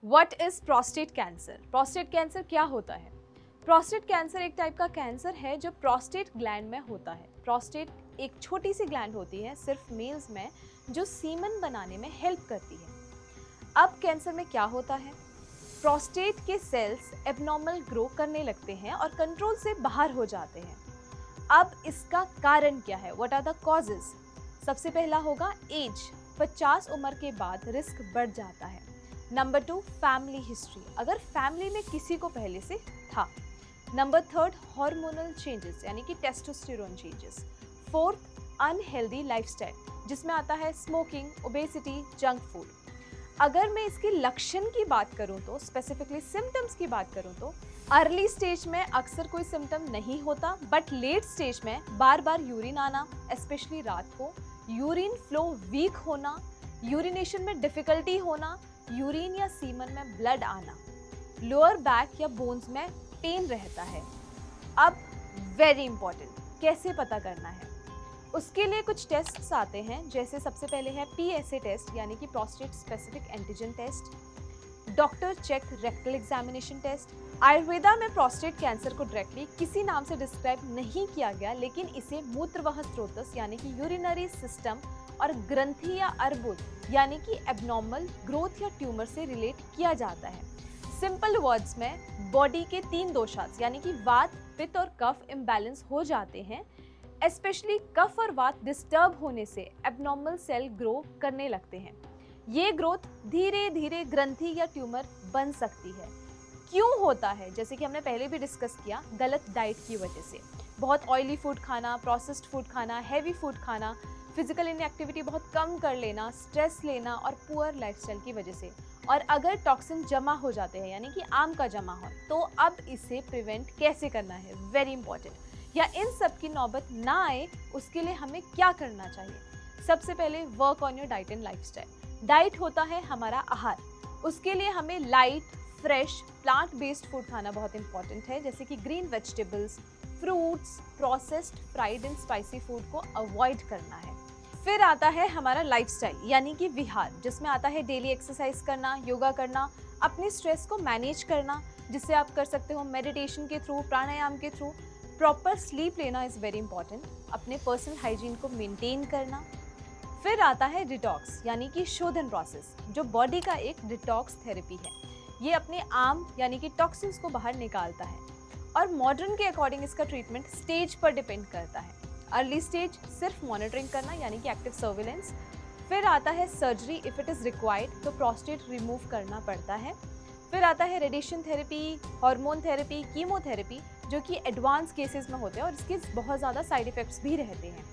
What is prostate cancer? Prostate cancer क्या होता है? प्रोस्टेट कैंसर एक टाइप का कैंसर है जो प्रोस्टेट ग्लैंड में होता है। प्रोस्टेट एक छोटी सी ग्लैंड होती है सिर्फ मेल्स में, जो सीमन बनाने में हेल्प करती है। अब कैंसर में क्या होता है? प्रोस्टेट के सेल्स एबनॉर्मल ग्रो करने लगते हैं और कंट्रोल से बाहर हो जाते हैं। अब इसका कारण क्या है? What are the causes? सबसे पहला होगा एज। 50 उम्र के बाद रिस्क बढ़ जाता है। नंबर 2, फैमिली हिस्ट्री, अगर फैमिली में किसी को पहले से था। नंबर 3, हार्मोनल चेंजेस यानी कि testosterone changes. 4th, unhealthy lifestyle, जिसमें आता है स्मोकिंग, ओबेसिटी, जंक फूड। अगर मैं इसके लक्षण की बात करूं तो, स्पेसिफिकली सिम्टम्स की बात करूं तो, अर्ली स्टेज में अक्सर कोई सिम्टम नहीं होता, बट लेट स्टेज में बार बार यूरिन आना, स्पेशली रात को, यूरिन फ्लो वीक होना, यूरिनेशन में डिफिकल्टी होना, यूरिन या सीमन में ब्लड आना, लोअर बैक या बोन्स में पेन रहता है। अब वेरी इंपॉर्टेंट, कैसे पता करना है? उसके लिए कुछ टेस्ट्स आते हैं, जैसे सबसे पहले है PSA टेस्ट यानी कि prostate specific antigen test, doctor check rectal examination test. Ayurveda में प्रोस्टेट कैंसर को डायरेक्टली किसी नाम से डिस्क्राइब नहीं किया गया, लेकिन इसे मूत्रवाह स्रोतस यानी कि यूरिनरी सिस्टम और ग्रंथि या अर्बुद यानी कि एबनॉर्मल ग्रोथ या ट्यूमर से रिलेट किया जाता है। सिंपल वर्ड्स में बॉडी के 3 दोषास यानी कि वात, पित्त और कफ इम्बैलेंस हो जाते हैं। स्पेशली कफ और वात डिस्टर्ब होने से एबनॉर्मल सेल ग्रो करने लगते हैं। ये ग्रोथ धीरे धीरे ग्रंथि या ट्यूमर बन सकती है। क्यों होता है? जैसे कि हमने पहले भी डिस्कस किया, गलत डाइट की वजह से। बहुत ऑयली फूड खाना, प्रोसेस्ड फूड खाना, हैवी फूड खाना, फिजिकल इनएक्टिविटी बहुत कम कर लेना, स्ट्रेस लेना और पुअर लाइफस्टाइल की वजह से। और अगर टॉक्सिन जमा हो जाते हैं यानी कि आम का जमा हो, तो अब इसे प्रिवेंट कैसे करना है? Very important. या इन सब की नौबत ना आए, उसके लिए हमें क्या करना चाहिए? सबसे पहले work on your diet and lifestyle. Diet होता है हमारा आहार, उसके लिए हमें light, fresh, plant based food खाना बहुत इंपॉर्टेंट है, जैसे कि green vegetables, fruits, processed, fried and spicy food को अवॉइड करना है। फिर आता है हमारा लाइफस्टाइल यानी कि विहार, जिसमें आता है डेली एक्सरसाइज करना, योगा करना, अपने स्ट्रेस को मैनेज करना, जिससे आप कर सकते हो मेडिटेशन के थ्रू, प्राणायाम के थ्रू। प्रॉपर स्लीप लेना इज़ वेरी इंपॉर्टेंट, अपने पर्सनल हाइजीन को मेंटेन करना। फिर आता है डिटॉक्स यानी कि शोधन प्रोसेस, जो बॉडी का एक डिटॉक्स थेरेपी है। ये अपने आम यानी कि टॉक्सिन्स को बाहर निकालता है, और मॉडर्न के अकॉर्डिंग इसका ट्रीटमेंट स्टेज पर डिपेंड करता है। अर्ली स्टेज सिर्फ मॉनिटरिंग करना यानी कि एक्टिव सर्विलेंस। फिर आता है surgery if it is required, तो प्रोस्टेट रिमूव करना पड़ता है। फिर आता है radiation therapy, hormone therapy, chemotherapy, जो कि एडवांस केसेस में होते हैं और इसके बहुत ज़्यादा साइड इफ़ेक्ट्स भी रहते हैं।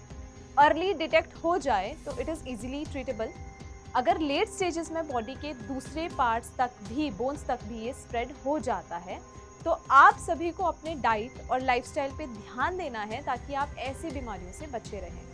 अर्ली डिटेक्ट हो जाए तो इट इज़ इजीली ट्रीटेबल। अगर लेट स्टेजेस में बॉडी के दूसरे पार्ट्स तक भी, बोन्स तक भी ये स्प्रेड हो जाता है, तो आप सभी को अपने डाइट और लाइफस्टाइल पे ध्यान देना है, ताकि आप ऐसी बीमारियों से बचे रहें।